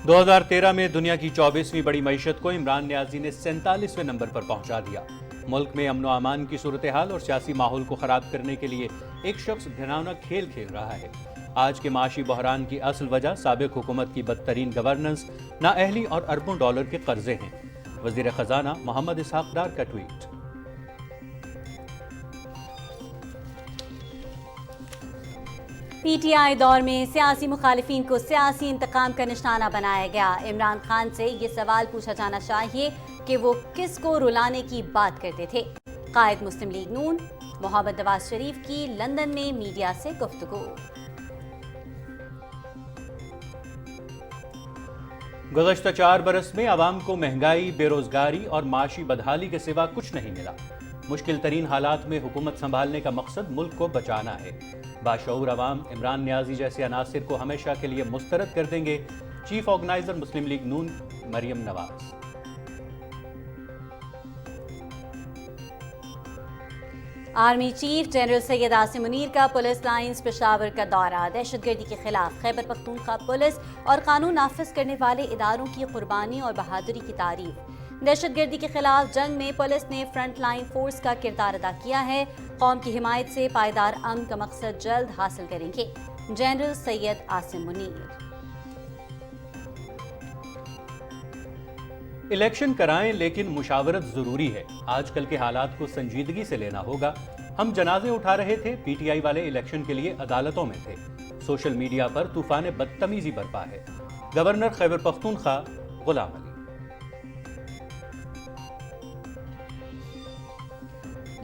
2013 میں دنیا کی 24ویں بڑی معیشت کو عمران نیازی نے 47ویں نمبر پر پہنچا دیا۔ ملک میں امن و امان کی صورتحال اور سیاسی ماحول کو خراب کرنے کے لیے ایک شخص گھناؤنا کھیل کھیل رہا ہے۔ آج کے معاشی بحران کی اصل وجہ سابق حکومت کی بدترین گورننس، نااہلی اور اربوں ڈالر کے قرضے ہیں۔ وزیر خزانہ محمد اسحاق ڈار کا ٹویٹ۔ پی ٹی آئی دور میں سیاسی مخالفین کو سیاسی انتقام کا نشانہ بنایا گیا۔ عمران خان سے یہ سوال پوچھا جانا چاہیے کہ وہ کس کو رلانے کی بات کرتے تھے۔ قائد مسلم لیگ نون محمد نواز شریف کی لندن میں میڈیا سے گفتگو۔ گزشتہ 4 برس میں عوام کو مہنگائی، بے روزگاری اور معاشی بدحالی کے سوا کچھ نہیں ملا۔ مشکل ترین حالات میں حکومت سنبھالنے کا مقصد ملک کو بچانا ہے۔ باشعور عوام عمران نیازی جیسے عناصر کو ہمیشہ کے لیے مسترد کر دیں گے۔ چیف آرگنائزر مسلم لیگ نون Maryam Nawaz. Army chief general Syed Asim Munir کا پولیس لائنز پشاور کا دورہ۔ دہشت گردی کے خلاف خیبر پختونخوا پولیس اور قانون نافذ کرنے والے اداروں کی قربانی اور بہادری کی تعریف۔ دہشت گردی کے خلاف جنگ میں پولیس نے فرنٹ لائن فورس کا کردار ادا کیا ہے۔ قوم کی حمایت سے پائیدار امن کا مقصد جلد حاصل کریں گے، جنرل سید عاصم منیر۔ الیکشن کرائیں لیکن مشاورت ضروری ہے۔ آج کل کے حالات کو سنجیدگی سے لینا ہوگا۔ ہم جنازے اٹھا رہے تھے، پی ٹی آئی والے الیکشن کے لیے عدالتوں میں تھے۔ سوشل میڈیا پر طوفان بدتمیزی برپا ہے۔ گورنر خیبر پختونخوا غلام علی۔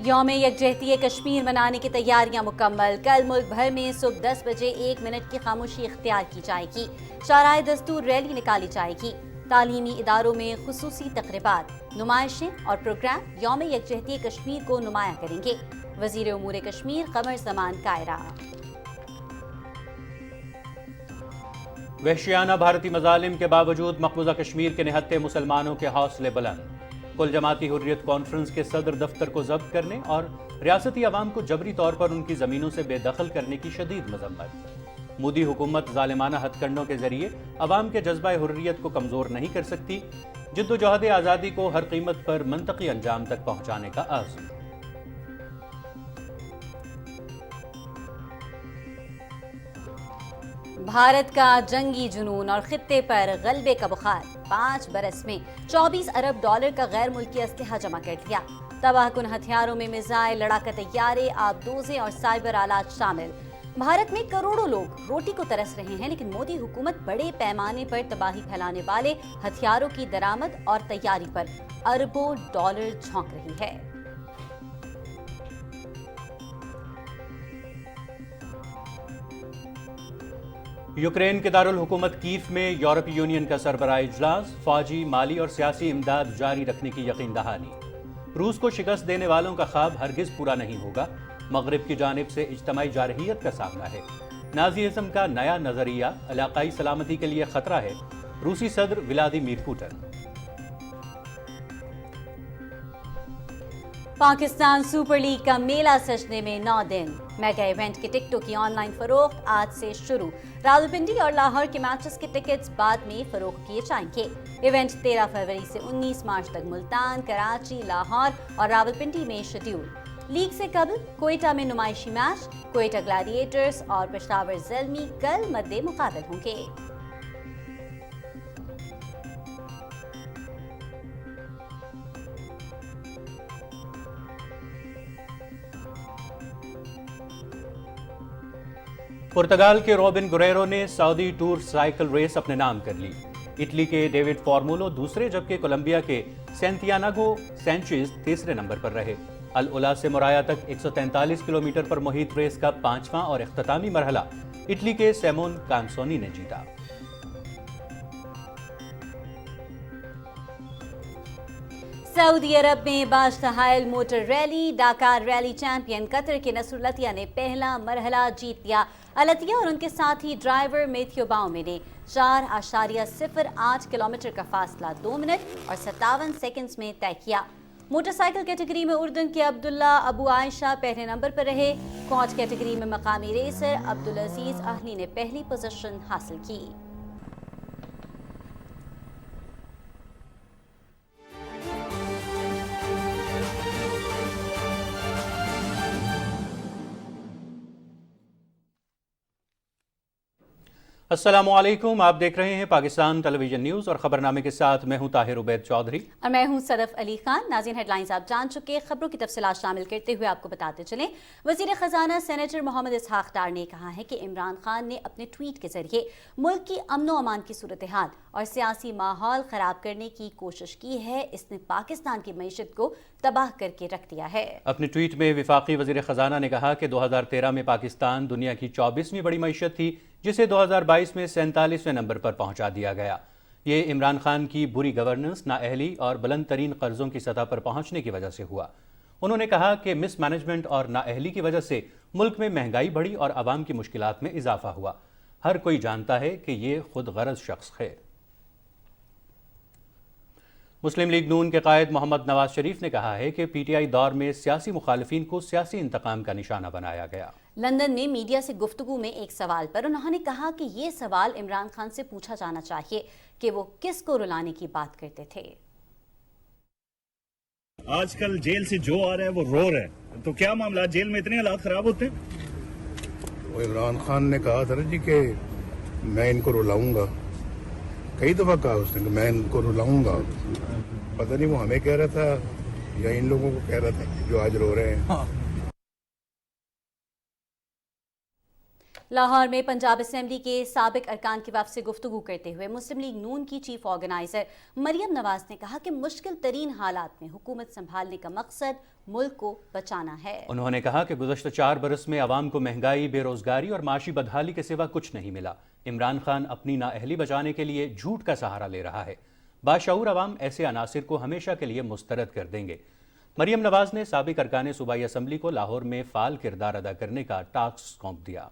یوم یکجہتی کشمیر منانے کی تیاریاں مکمل۔ کل ملک بھر میں صبح 10 بجے 1 منٹ کی خاموشی اختیار کی جائے گی۔ شاہراہ دستور ریلی نکالی جائے گی۔ تعلیمی اداروں میں خصوصی تقریبات، نمائشیں اور پروگرام یوم یکجہتی کشمیر کو نمایاں کریں گے۔ وزیر امور کشمیر قمر زمان کائرہ۔ وحشیانہ بھارتی مظالم کے باوجود مقبوضہ کشمیر کے نہتے مسلمانوں کے حوصلے بلند۔ کل جماعتی حریت کانفرنس کے صدر دفتر کو ضبط کرنے اور ریاستی عوام کو جبری طور پر ان کی زمینوں سے بے دخل کرنے کی شدید مذمت۔ مودی حکومت ظالمانہ ہتھ کنڈوں کے ذریعے عوام کے جذبہ حریت کو کمزور نہیں کر سکتی۔ جد و جہد آزادی کو ہر قیمت پر منطقی انجام تک پہنچانے کا عزم۔ بھارت کا جنگی جنون اور خطے پر غلبے کا بخار۔ 5 برس میں 24 ارب ڈالر کا غیر ملکی اسلحہ جمع کر لیا۔ تباہ کن ہتھیاروں میں میزائل، لڑاکا طیارے، آبدوزیں اور سائبر آلات شامل۔ بھارت میں کروڑوں لوگ روٹی کو ترس رہے ہیں، لیکن مودی حکومت بڑے پیمانے پر تباہی پھیلانے والے ہتھیاروں کی درآمد اور تیاری پر اربوں ڈالر جھونک رہی ہے۔ یوکرین کے دارالحکومت کیف میں یورپی یونین کا سربراہ اجلاس۔ فوجی، مالی اور سیاسی امداد جاری رکھنے کی یقین دہانی۔ روس کو شکست دینے والوں کا خواب ہرگز پورا نہیں ہوگا۔ مغرب کی جانب سے اجتماعی جارحیت کا سامنا ہے۔ نازیزم کا نیا نظریہ علاقائی سلامتی کے لیے خطرہ ہے۔ روسی صدر Vladimir Putin. Pakistan super league کا میلہ سجنے میں 9 دن۔ میگا ایونٹ کے ٹکٹوں کی آن لائن فروخت آج سے شروع۔ راولپنڈی اور لاہور کے میچز کے ٹکٹس بعد میں فروخت کیے جائیں گے۔ ایونٹ 13 فروری سے 19 مارچ تک ملتان، کراچی، لاہور اور راولپنڈی میں شیڈیول۔ لیگ سے قبل کوئٹہ میں نمائشی میچ، کوئٹہ گلیڈیٹرز اور پشاور زلمی کل مد مقابل ہوں گے۔ پرتگال کے روبن گریرو نے سعودی ٹور سائیکل ریس اپنے نام کر لی۔ اٹلی کے ڈیوڈ فارمولو دوسرے جبکہ کولمبیا کے سینتیاناگو سینچیز تیسرے نمبر پر رہے۔ العلا سے مورایا تک 143 کلومیٹر پر محیط ریس کا 5واں اور اختتامی مرحلہ اٹلی کے سیمون کانسونی نے جیتا۔ سعودی عرب میں باشتہائل موٹر ریلی ڈاکار ریلی چیمپئن قطر کے نصر العطیہ نے پہلا مرحلہ جیت لیا۔ العطیہ اور ان کے ساتھی ڈرائیور میتھیو باؤمے نے 4.08 کلومیٹر کا فاصلہ 2 منٹ اور 57 سیکنڈز میں طے کیا۔ موٹر سائیکل کیٹیگری میں اردن کے عبداللہ ابو عائشہ پہلے نمبر پر رہے۔ کوچ کیٹیگری میں مقامی ریسر عبدالعزیز اہلی نے پہلی پوزیشن حاصل کی۔ अस्सलाम वालेकुम, आप देख रहे हैं पाकिस्तान टेलीविजन न्यूज़ और खबरनामे के साथ मैं हूं ताहिर उबैद चौधरी और मैं हूं सदफ अली खान। नाज़रीन, हेडलाइंस आप जान चुके। खबरों की तफसीलात शामिल करते हुए आपको बताते चलें, वज़ीर ख़जाना सेनेटर मोहम्मद इसहाक डार ने कहा है कि इमरान खान ने अपने ट्वीट के जरिए मुल्क की अमनो अमान की सूरत हाल और सियासी माहौल ख़राब करने की कोशिश की है। इसने पाकिस्तान की मईशत को तबाह करके रख दिया है। अपने ट्वीट में वफाकी वज़ीर ख़जाना ने कहा कि 2013 में पाकिस्तान दुनिया की 24वीं बड़ी मईशत थी, जिसे 2022 में 47वें नंबर पर पहुंचा दिया गया। ये इमरान खान की बुरी गवर्नेंस, नाअहली और बुलंद तरीन कर्जों की सतह पर पहुंचने की वजह से हुआ। उन्होंने कहा कि मिस मैनेजमेंट और नाअहली की वजह से मुल्क में महंगाई बढ़ी और आवाम की मुश्किलात में इजाफा हुआ। हर कोई जानता है कि ये खुद गरज शख्स है। मुस्लिम लीग नून के कायद मोहम्मद नवाज शरीफ ने कहा है कि पीटीआई दौर में सियासी मुखालिफिन को सियासी इंतकाम का निशाना बनाया गया। लंदन में मीडिया से गुफ्तगू में एक सवाल पर उन्होंने कहा कि ये सवाल इमरान खान से पूछा जाना चाहिए कि वो किसको रुलाने की बात करते थे। आजकल जेल से जो आ रहा है वो रो रहा है, तो क्या मामला, जेल में इतने हालात खराब होते हैं? वो इमरान खान ने कहा था ना जी कि मैं इनको रुलाऊंगा, कई दफा कहा उसने कि मैं इनको रुलाऊंगा। पता नहीं वो हमें कह रहा था या इन लोगों को कह रहा था जो आज रो रहे हैं। लाहौर में पंजाब असेंबली के साबिक अरकान की वापसी गुफ्तगू करते हुए मुस्लिम लीग नून की चीफ ऑर्गेनाइजर मरियम नवाज ने कहा कि मुश्किल तरीन हालात में हुकूमत संभालने का मकसद मुल्क को बचाना है। उन्होंने कहा कि गुज़श्ता 4 बरस में आवाम को महंगाई, बेरोजगारी और माशी बदहाली के सिवा कुछ नहीं मिला। इमरान खान अपनी नाअहली बचाने के लिए झूठ का सहारा ले रहा है। बाशऊर अवाम ऐसे अनासिर को हमेशा के लिए मुस्तरद कर देंगे। मरियम नवाज ने साबिक अरकान सूबाई असम्बली को लाहौर में फाल किरदार अदा करने का टास्क सौंप दिया।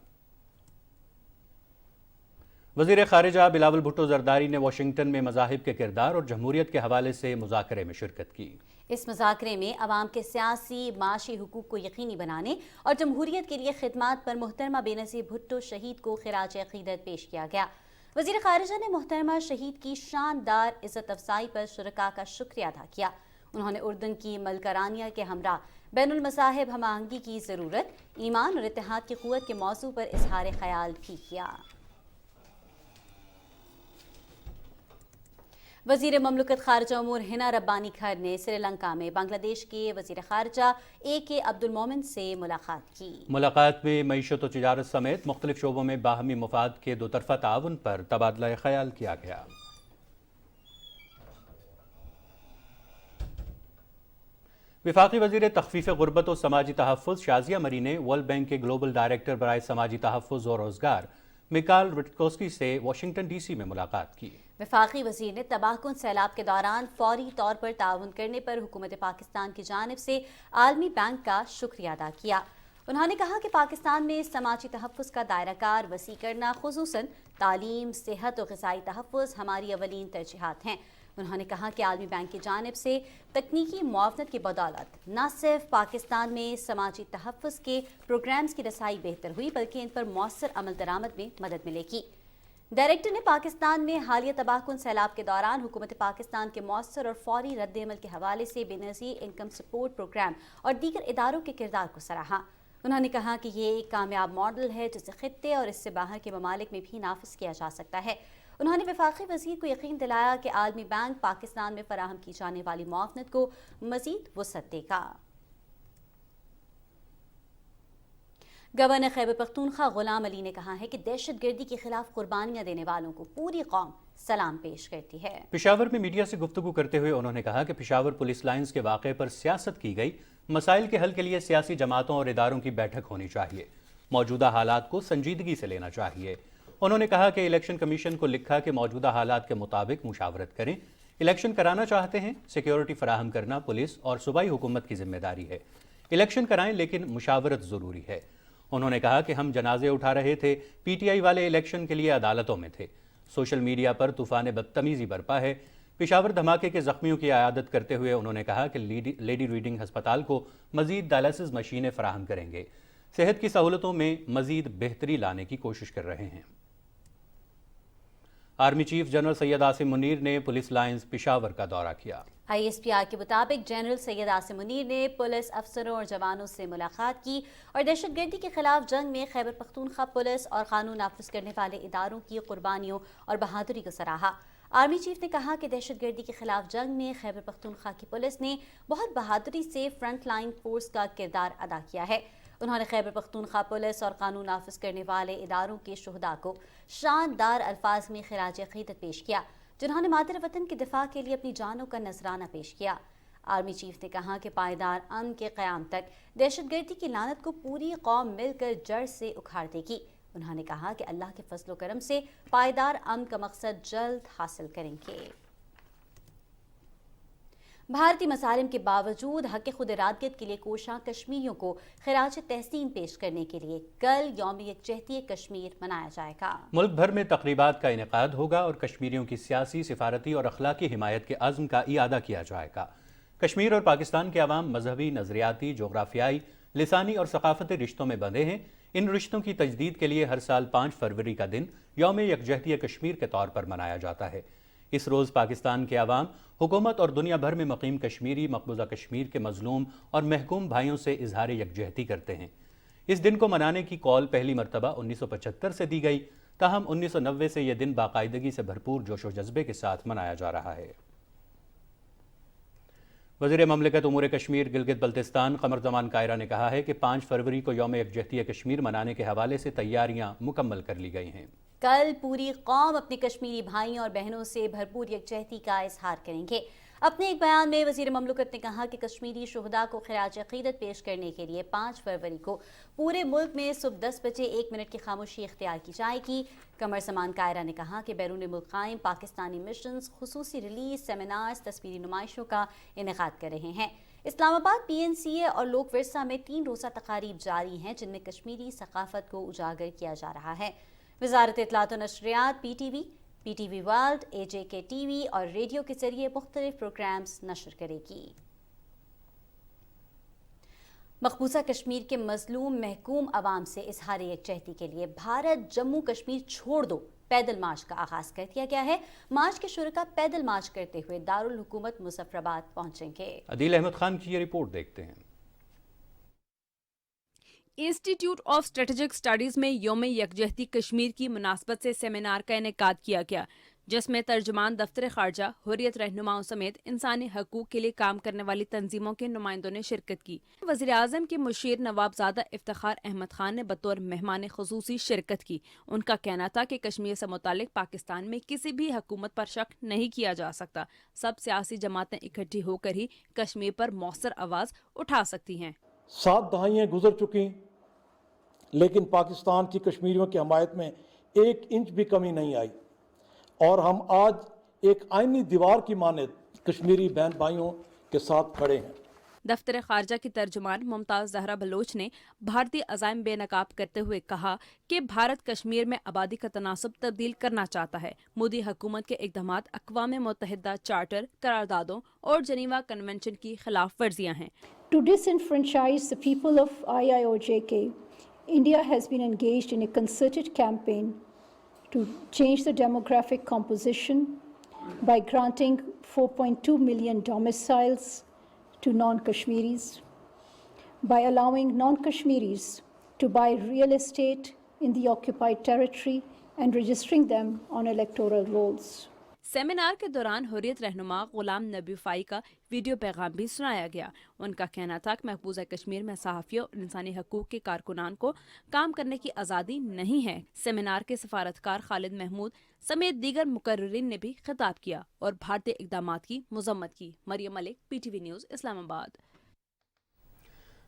वज़ीर ख़ारिजा बिलावल भुट्टो ज़रदारी ने वाशिंगटन में मज़ाहिब के किरदार और जमहूरियत के हवाले से मुज़ाकरे में शिरकत की। इस मुज़ाकरे में अवाम के सियासी माशी हुकूक को यकीनी बनाने और जमहूरियत के लिए खिदमात पर मोहतरमा बेनज़ीर भुट्टो शहीद को खिराज अक़ीदत पेश किया गया। वज़ीर ख़ारिजा ने मोहतरमा शहीद की शानदार इज़्ज़त अफ़ज़ाई पर शुरका का शुक्रिया अदा किया। उन्होंने उर्दन की मलकरानिया के हमरा बैनुल मज़ाहिब हम आहंगी की ज़रूरत, ईमान और इत्तेहाद की क़ुव्वत के मौज़ू पर इज़हार ख़याल भी किया। वज़ीर ममलकत ख़ारिजा उमूर हिना रब्बानी खर ने श्रीलंका में बांग्लादेश के वज़ीर ख़ारिजा AK अब्दुल मोमिन से मुलाकात की। मुलाकात में मईशत और तिजारत समेत मुख्तलिफ शोबों में बाहमी मुफाद के दो तरफ़ा ताउन पर तबादला ख़याल किया गया। वफाकी वज़ीर तख़फ़ीफ़ ग़ुरबत और समाजी तहफ़्फ़ुज़ शाज़िया मरी ने वर्ल्ड बैंक के ग्लोबल डायरेक्टर बराए समाजी तहफ़्फ़ुज़ और रोज़गार मिकाल रुटकोस्की से वाशिंगटन DC में मुलाकात की। वफाकी वज़ीर ने तबाहकुन सैलाब के दौरान फौरी तौर पर ताउन करने पर हुकूमत पाकिस्तान की जानिब से आलमी बैंक का शुक्रिया अदा किया। उन्होंने कहा कि पाकिस्तान में समाजी तहफ़्फ़ुज़ का दायरा कार वसी करना, ख़ुसूसन तालीम, सेहत और ग़िज़ाई तहफ़्फ़ुज़ हमारी अवलीन तरजीहात हैं। उन्होंने कहा कि आलमी बैंक की जानिब से तकनीकी मुआवनत की बदौलत न सिर्फ पाकिस्तान में समाजी तहफ़्फ़ुज़ के प्रोग्राम्स की रसाई बेहतर हुई, बल्कि इन पर मौसर अमल दरामद में मदद मिलेगी। डायरेक्टर ने पाकिस्तान में हालिया तबाहकुन सैलाब के दौरान हुकूमत पाकिस्तान के मौसर और फौरी रद्द-ए-अमल के हवाले से बेनज़ीर इनकम सपोर्ट प्रोग्राम और दीगर इदारों के किरदार को सराहा। उन्होंने कहा कि ये एक कामयाब मॉडल है जिसे खित्ते और इससे बाहर के ममालिक में भी नाफिज किया जा सकता है। उन्होंने वफाकी वज़ीर को यकीन दिलाया कि आलमी बैंक पाकिस्तान में फराहम की जाने वाली मुआवनत को मज़ीद वसअत देगा। गवर्नर खैबर पख्तूनख्वा गुलाम अली ने कहा है कि दहशत गर्दी के खिलाफ कुर्बानियां देने वालों को पूरी कौम सलाम पेश करती है। पेशावर में मीडिया से गुफ्तगू करते हुए उन्होंने कहा कि पेशावर पुलिस लाइंस के वाक़े पर सियासत की गई, मसाइल के हल के लिए सियासी जमातों और इदारों की बैठक होनी चाहिए, मौजूदा हालात को संजीदगी से लेना चाहिए। उन्होंने कहा कि इलेक्शन कमीशन को लिखा कि मौजूदा हालात के मुताबिक मुशावरत करें। इलेक्शन कराना चाहते हैं, सिक्योरिटी फराहम करना पुलिस और सूबाई हुकूमत की जिम्मेदारी है। इलेक्शन कराएं लेकिन मुशावरत ज़रूरी है। उन्होंने कहा कि हम जनाजे उठा रहे थे, PTI वाले इलेक्शन के लिए अदालतों में थे। सोशल मीडिया पर तूफ़ान बदतमीज़ी बरपा है। पेशावर धमाके के ज़ख्मियों की आयादत करते हुए उन्होंने कहा कि लेडी रीडिंग हस्पताल को मज़ीद डायलिसिस मशीनें फराहम करेंगे। सेहत की सहूलतों में मज़ीद बेहतरी लाने की कोशिश कर रहे हैं। Army chief general Syed Asim Munir ने पुलिस लाइंस पिशावर का दौरा किया। ISPR के मुताबिक जनरल सैयद आसिम मुनीर ने पुलिस अफसरों और जवानों से मुलाकात की और दहशतगर्दी के खिलाफ जंग में खैबर पख्तूनख्वा पुलिस और कानून नाफिज करने वाले इदारों की कुर्बानियों और बहादुरी को सराहा। आर्मी चीफ ने कहा कि दहशतगर्दी के खिलाफ जंग में खैबर पख्तूनख्वा की पुलिस ने बहुत बहादुरी से फ्रंट लाइन फोर्स का किरदार अदा किया है। उन्होंने खैबर पख्तूनख्वा पुलिस और कानून नाफिज करने वाले इदारों के शुहदा को शानदार अल्फाज में खिराज अकीदत पेश किया, जिन्होंने मादर वतन के दिफा के लिए अपनी जानों का नजराना पेश किया। आर्मी चीफ ने कहा कि पायदार अमन के क़याम तक दहशतगर्दी की लानत को पूरी कौम मिलकर जड़ से उखाड़ देगी। उन्होंने कहा कि अल्लाह के फजल करम से पायदार अमन का मकसद जल्द हासिल करेंगे। भारतीय मसालिम के बावजूद हक़ खुद इरादत के लिए कोशां कश्मीरियों को खिराज तहसीन पेश करने के लिए कल यौम यकजहती कश्मीर मनाया जाएगा। मुल्क भर में तकरीबात का इनेकाद होगा और कश्मीरियों की सियासी, सिफारती और अखलाकी हिमायत के अज़्म का इयादा किया जाएगा। कश्मीर और पाकिस्तान के अवाम मजहबी, नजरियाती, जोग्राफियाई, लिसानी और सकाफती रिश्तों में बंधे हैं। इन रिश्तों की तजदीद के लिए हर साल 5 फरवरी का दिन यौम यकजहती कश्मीर के तौर पर मनाया जाता है। इस रोज़ पाकिस्तान के अवाम, हुकूमत और दुनिया भर में मुकीम कश्मीरी मकबूजा कश्मीर के मजलूम और महकूम भाइयों से इजहार यकजहती करते हैं। इस दिन को मनाने की कॉल पहली मरतबा 1975 से दी गई, ताहम 1990 से यह दिन बाकायदगी से भरपूर जोशो जज्बे के साथ मनाया जा रहा है। वज़ीर ममलिकत उमूर कश्मीर गिलगित बल्तिस्तान कमर ज़मान कायरा ने कहा है कि 5 फरवरी को यौम यकजहती कश्मीर मनाने के हवाले से तैयारियां मुकम्मल कर ली गई हैं। कल पूरी कौम अपने कश्मीरी भाइयों और बहनों से भरपूर यकजहती का इजहार करेंगे। अपने एक बयान में वज़ीर ममलिकत ने कहा कि कश्मीरी शुहदा को खिराज अकीदत पेश करने के लिए 5 फरवरी को पूरे मुल्क में सुबह 10 बजे 1 मिनट की खामोशी इख्तियार की जाएगी। कमर ज़मान कायरा ने कहा कि बैरून मुल्क कायम पाकिस्तानी मिशंस खुसूसी रिलीज, सेमिनार्स, तस्वीरी नुमाइशों का इनेकाद कर रहे हैं। इस्लामाबाद, PNCA और लोक विरसा में 3 रोज़ा तकारीब जारी हैं, जिनमें कश्मीरी सकाफत को उजागर किया जा रहा है। वज़ारत इत्तलात व नशरियात PTV वर्ल्ड, AJK TV और रेडियो के जरिए मुख्तलिफ प्रोग्राम्स नशर करेगी। मकबूजा कश्मीर के मजलूम महकूम अवाम से इजहार यकजहती के लिए भारत जम्मू कश्मीर छोड़ दो पैदल मार्च का आगाज कर दिया गया है। मार्च के शुरका पैदल मार्च करते हुए दारुल हुकूमत मुजफ्फराबाद पहुंचेंगे। अदील अहमद खान की ये रिपोर्ट देखते हैं। इंस्टीट्यूट ऑफ स्ट्रेटेजिक स्टडीज में यौम यकजहती कश्मीर की मुनासबत से सेमिनार का इनेकाद किया गया, जिसमें तर्जुमान दफ्तर खारजा, हुर्रियत रहनुमाओं समेत इंसानी हकूक के लिए काम करने वाली तंजीमों के नुमाइंदों ने शिरकत की। वज़ीर आज़म के मुशीर नवाबजादा इफ्तिखार अहमद खान ने बतौर मेहमान खुसूसी शिरकत की। उनका कहना था कि कश्मीर से मुतालिक पाकिस्तान में किसी भी हुकूमत पर शक नहीं किया जा सकता। सब सियासी जमातें इकट्ठी होकर ही कश्मीर पर मौसर आवाज़ उठा सकती हैं। 7 दहाइयाँ गुजर चुकी, लेकिन पाकिस्तान की कश्मीरियों की हमायत में 1 इंच भी कमी नहीं आई और हम आज एक आईनी दीवार की मानद कश्मीरी बहन भाइयों के साथ खड़े हैं। दफ्तर खारजा की तर्जुमान मुमताज़ जहरा बलोच ने भारतीय अज़ाइम बेनकाब करते हुए कहा कि भारत कश्मीर में आबादी का तनासब तब्दील करना चाहता है। मोदी हुकूमत के इक़दामात अक़वाम मुत्तहिदा चार्टर, करारदादों और जनीवा कन्वेंशन की खिलाफ वर्जियाँ हैं। To disenfranchise the people of IIOJK, India has been engaged in a concerted campaign to change the demographic composition by granting 4.2 million domiciles to non-Kashmiris, by allowing non-Kashmiris to buy real estate in the occupied territory and registering them on electoral rolls. Seminar के दौरान हुर्रियत रहनुमा Ghulam Nabi phi का video पैगाम भी सुनाया गया। उनका कहना था कि महफूजा कश्मीर में सहाफ़ियों और इंसानी हकूक़ के कारकुनान को काम करने की आज़ादी नहीं है। सेमिनार के सफारतकार खालिद महमूद समेत दीगर मुकर्रिरीन ने भी खिताब किया और भारतीय इक़दामात की मज़म्मत की। Mariam Malik, PTV news, Islamabad.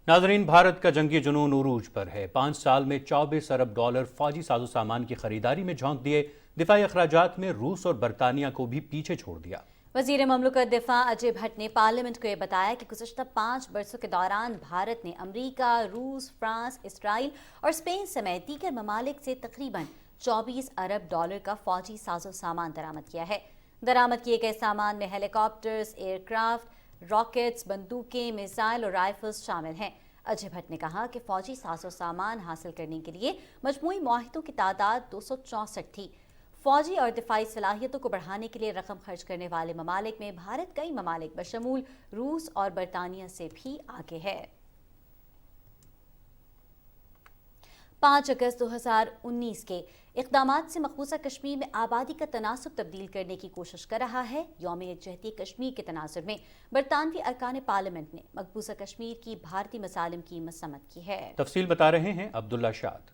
नाज़रीन, भारत का जंगी जुनून उरूज पर है। 5 साल में $24 अरब फौजी साजो सामान की खरीदारी में झोंक दिए। दिफाई अखराजात में रूस और बरतानिया को भी पीछे छोड़ दिया। वज़ीर ममलिकत दिफा अजय भट्ट ने पार्लियामेंट को यह बताया कि गुज़श्ता 5 बरसों के दौरान भारत ने अमरीका, रूस, फ्रांस, इसराइल और स्पेन समेत दीगर ममालिक से तकरीबन $24 अरब का फौजी साजो सामान दरामद किया है। दरामद किए गए सामान में हेलीकॉप्टर्स, एयरक्राफ्ट, रॉकेट्स, बंदूकें, मिसाइल और राइफल्स शामिल हैं। अजय भट्ट ने कहा कि फौजी साजो सामान हासिल करने के लिए मजमूई मुआहिदों की तादाद 264 थी। فوجی اور دفاعی صلاحیتوں کو بڑھانے کے لیے رقم خرچ کرنے والے ممالک میں بھارت کئی ممالک بشمول روس اور برطانیہ سے بھی آگے ہے۔ 5 اگست 2019 کے اقدامات سے مقبوضہ کشمیر میں آبادی کا تناسب تبدیل کرنے کی کوشش کر رہا ہے۔ یوم یکجہتی کشمیر کے تناظر میں برطانوی ارکان پارلیمنٹ نے مقبوضہ کشمیر کی بھارتی مظالم کی مذمت کی ہے۔ تفصیل بتا رہے ہیں عبداللہ شاد۔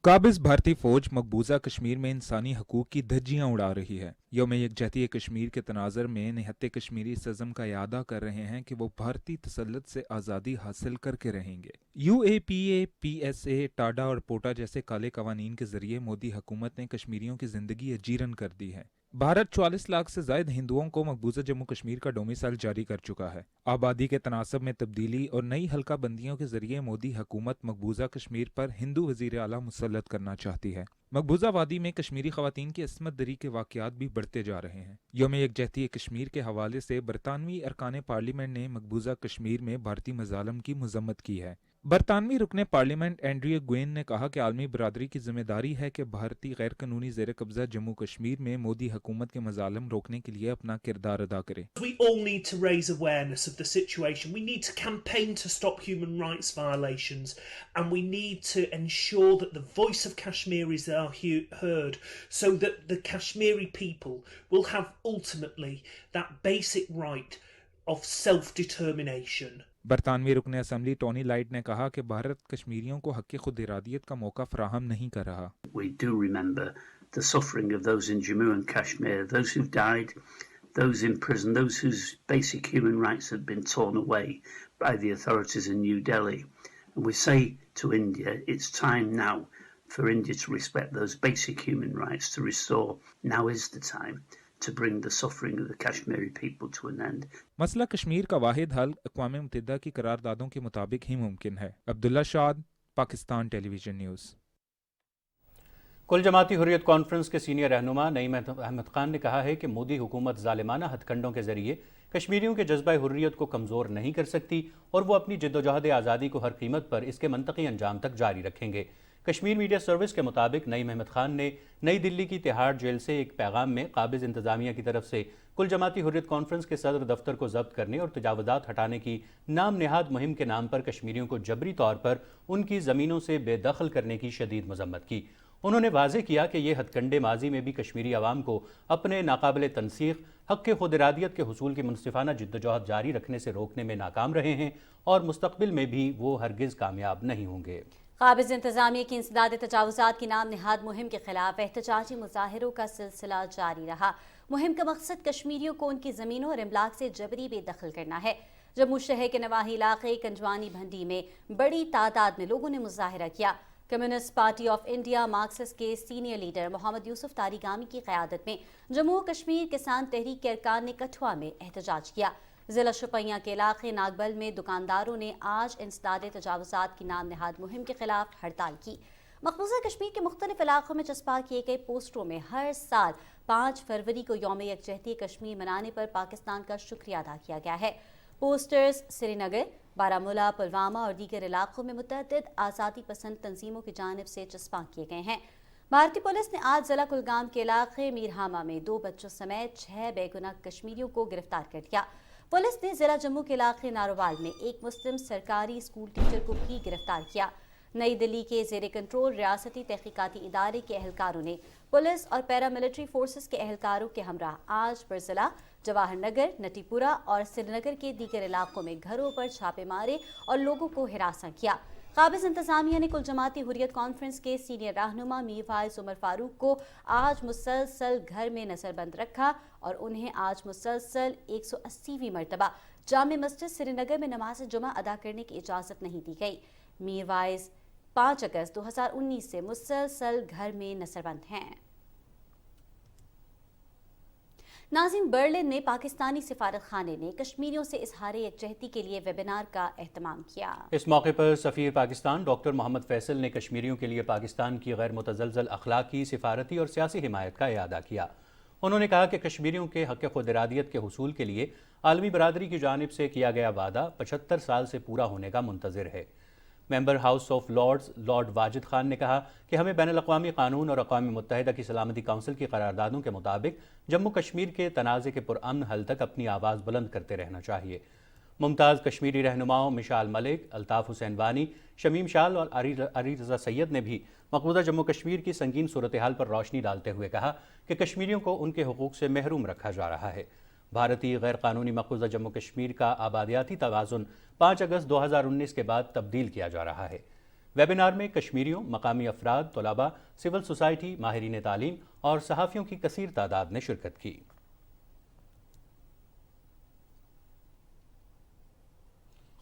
قابض بھارتی فوج مقبوضہ کشمیر میں انسانی حقوق کی دھجیاں اڑا رہی ہے۔ یوم یکجہتی کشمیر کے تناظر میں نہتے کشمیری اس عزم کا اعادہ کر رہے ہیں کہ وہ بھارتی تسلط سے آزادی حاصل کر کے رہیں گے۔ You a P a, P S A, TADA اور پوٹا جیسے کالے قوانین کے ذریعے مودی حکومت نے کشمیریوں کی زندگی اجیرن کر دی ہے۔ بھارت 44 لاکھ سے زائد ہندوؤں کو مقبوضہ جموں کشمیر کا ڈومیسائل جاری کر چکا ہے۔ آبادی کے تناسب میں تبدیلی اور نئی حلقہ بندیوں کے ذریعے مودی حکومت مقبوضہ کشمیر پر ہندو وزیر اعلیٰ مسلط کرنا چاہتی ہے۔ مقبوضہ وادی میں کشمیری خواتین کی عصمت دری کے واقعات بھی بڑھتے جا رہے ہیں۔ یوم یکجہتی کشمیر کے حوالے سے برطانوی ارکان پارلیمنٹ نے مقبوضہ کشمیر میں بھارتی مظالم کی مذمت کی ہے۔ برطانوی رکن پارلیمنٹ اینڈریو گوین نے کہا کہ عالمی برادری کی ذمہ داری ہے کہ بھارتی غیر قانونی زیر قبضہ جموں کشمیر میں مودی حکومت کے مظالم روکنے کے لیے اپنا کردار ادا کرے۔ We all need to raise awareness of the situation. We need to campaign to stop human rights violations, and we need to ensure that the voice of Kashmiris are heard, so that the Kashmiri people will have ultimately that basic right of self-determination. برطانوی رکن assembly Tony light نے کہا کہ بھارت کشمیریوں کو حق خود ارادیت کا موقع فراہم نہیں کر رہا۔ We do remember the suffering of those in Jammu and Kashmir, those who've died, those in prison, those whose basic human rights have been torn away by the authorities in New Delhi. And we say to India, it's time now for India to respect those basic human rights, to restore. Now is the time to bring the suffering of the Kashmiri people to an end. مسئلہ کشمیر کا واحد حل اقوام متحدہ کی قراردادوں کے مطابق ہی ممکن ہے۔ عبداللہ شاد، پاکستان ٹیلی ویژن نیوز۔ کل جماعتی حریت کانفرنس کے سینئر رہنما نعیم احمد خان نے کہا ہے کہ مودی حکومت ظالمانہ ہتھ کنڈوں کے ذریعے کشمیریوں کے جذبہ حریت کو کمزور نہیں کر سکتی اور وہ اپنی جدوجہد آزادی کو ہر قیمت پر اس کے منطقی انجام تک جاری رکھیں گے۔ کشمیر میڈیا سروس کے مطابق نعیم احمد خان نے نئی دلی کی تہاڑ جیل سے ایک پیغام میں قابض انتظامیہ کی طرف سے کل جماعتی حریت کانفرنس کے صدر دفتر کو ضبط کرنے اور تجاوزات ہٹانے کی نام نہاد مہم کے نام پر کشمیریوں کو جبری طور پر ان کی زمینوں سے بے دخل کرنے کی شدید مذمت کی۔ انہوں نے واضح کیا کہ یہ ہتھ کنڈے ماضی میں بھی کشمیری عوام کو اپنے ناقابل تنسیق حق خود ارادیت کے حصول کی منصفانہ جدوجہد جاری رکھنے سے روکنے میں ناکام رہے ہیں اور مستقبل میں بھی وہ ہرگز کامیاب نہیں ہوں گے۔ قابض انتظامیہ کی انسداد تجاوزات کی نام نہاد مہم کے خلاف احتجاجی مظاہروں کا سلسلہ جاری رہا۔ مہم کا مقصد کشمیریوں کو ان کی زمینوں اور املاک سے جبری بے دخل کرنا ہے۔ جموں شہر کے نواحی علاقے کنجوانی بھنڈی میں بڑی تعداد میں لوگوں نے مظاہرہ کیا۔ Communist party of India Marxist کے سینئر لیڈر محمد یوسف تاریگامی کی قیادت میں جموں کشمیر کسان تحریک کے ارکان نے کٹھوعہ میں احتجاج کیا۔ ضلع شوپیاں کے علاقے ناگبل میں دکانداروں نے آج انسداد تجاوزات کی نام نہاد مہم کے خلاف ہڑتال کی۔ مقبوضہ کشمیر کے مختلف علاقوں میں چسپاں کیے گئے پوسٹروں میں ہر سال 5 فروری کو یوم یکجہتی کشمیر منانے پر پاکستان کا شکریہ ادا کیا گیا ہے۔ پوسٹرز سری نگر، بارہمولہ، پلوامہ اور دیگر علاقوں میں متعدد آزادی پسند تنظیموں کی جانب سے چسپاں کیے گئے ہیں۔ بھارتی پولیس نے آج ضلع کلگام کے علاقے میرہامہ میں 2 بچوں سمیت 6 بے گناہ کشمیریوں کو گرفتار کر لیا۔ پولیس نے ضلع جموں کے علاقے ناروال میں ایک مسلم سرکاری اسکول ٹیچر کو بھی گرفتار کیا۔ نئی دلی کے زیر کنٹرول ریاستی تحقیقاتی ادارے کے اہلکاروں نے پولیس اور پیراملٹری فورسز کے اہلکاروں کے ہمراہ آج برضلع، جواہر نگر، نٹی پورہ اور سری نگر کے دیگر علاقوں میں گھروں پر چھاپے مارے اور لوگوں کو ہراساں کیا۔ قابض انتظامیہ نے کل جماعتی حریت کانفرنس کے سینئر رہنما میر فائز عمر فاروق کو آج مسلسل گھر میں نظر بند رکھا اور انہیں آج مسلسل 180ویں مرتبہ جامع مسجد سری نگر میں نماز جمعہ ادا کرنے کی اجازت نہیں دی گئی۔ میر فائز 5 اگست 2019 سے مسلسل گھر میں نظر بند ہیں۔ ناظرین، برلن میں پاکستانی سفارت خانے نے کشمیریوں سے اظہار یکجہتی کے لیے ویبینار کا اہتمام کیا۔ اس موقع پر سفیر پاکستان ڈاکٹر محمد فیصل نے کشمیریوں کے لیے پاکستان کی غیر متزلزل اخلاقی، سفارتی اور سیاسی حمایت کا اعادہ کیا۔ انہوں نے کہا کہ کشمیریوں کے حق خود ارادیت کے حصول کے لیے عالمی برادری کی جانب سے کیا گیا وعدہ 75 سال سے پورا ہونے کا منتظر ہے۔ Member House of Lords Lord Wajid Khan نے کہا کہ ہمیں بین الاقوامی قانون اور اقوام متحدہ کی سلامتی کونسل کی قراردادوں کے مطابق جموں کشمیر کے تنازع کے پرامن حل تک اپنی آواز بلند کرتے رہنا چاہیے۔ ممتاز کشمیری رہنماؤں مشال ملک، الطاف حسین وانی، شمیم شال اور علی رضا سید نے بھی مقبوضہ جموں کشمیر کی سنگین صورتحال پر روشنی ڈالتے ہوئے کہا کہ کشمیریوں کو ان کے حقوق سے محروم رکھا جا رہا ہے۔ بھارتی غیر قانونی مقبوضہ جموں کشمیر کا آبادیاتی توازن 5 اگست 2019 کے بعد تبدیل کیا جا رہا ہے۔ ویبینار میں کشمیریوں، مقامی افراد، طلباء، سول سوسائٹی، ماہرین تعلیم اور صحافیوں کی کثیر تعداد نے شرکت کی۔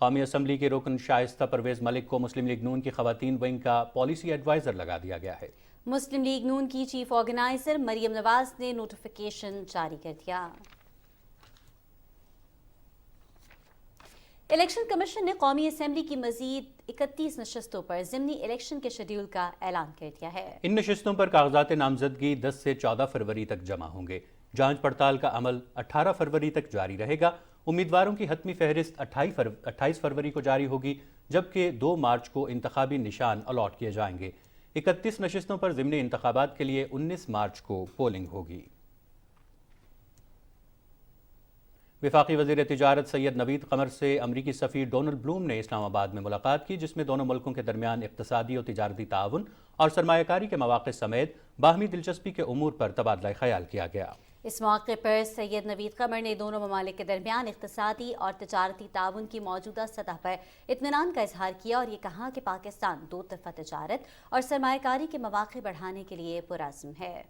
قومی اسمبلی کے رکن شائستہ پرویز ملک کو مسلم لیگ نون کی خواتین ونگ کا پالیسی ایڈوائزر لگا دیا گیا ہے۔ مسلم لیگ نون کی چیف آرگنائزر مریم نواز نے نوٹیفیکیشن جاری کر دیا۔ الیکشن کمیشن نے قومی اسمبلی کی مزید 31 نشستوں پر ضمنی الیکشن کے شیڈول کا اعلان کر دیا ہے۔ ان نشستوں پر کاغذات نامزدگی 10 سے 14 فروری تک جمع ہوں گے۔ جانچ پڑتال کا عمل 18 فروری تک جاری رہے گا۔ امیدواروں کی حتمی فہرست 28 فروری کو جاری ہوگی، جبکہ 2 مارچ کو انتخابی نشان الاٹ کیے جائیں گے۔ 31 نشستوں پر ضمنی انتخابات کے لیے 19 مارچ کو پولنگ ہوگی۔ وفاقی وزیر تجارت سید نوید قمر سے امریکی سفیر ڈونلڈ بلوم نے اسلام آباد میں ملاقات کی، جس میں دونوں ملکوں کے درمیان اقتصادی اور تجارتی تعاون اور سرمایہ کاری کے مواقع سمیت باہمی دلچسپی کے امور پر تبادلہ خیال کیا گیا۔ اس موقع پر سید نوید قمر نے دونوں ممالک کے درمیان اقتصادی اور تجارتی تعاون کی موجودہ سطح پر اطمینان کا اظہار کیا اور یہ کہا کہ پاکستان 2 طرفہ تجارت اور سرمایہ کاری کے مواقع بڑھانے کے لیے پرعزم ہے۔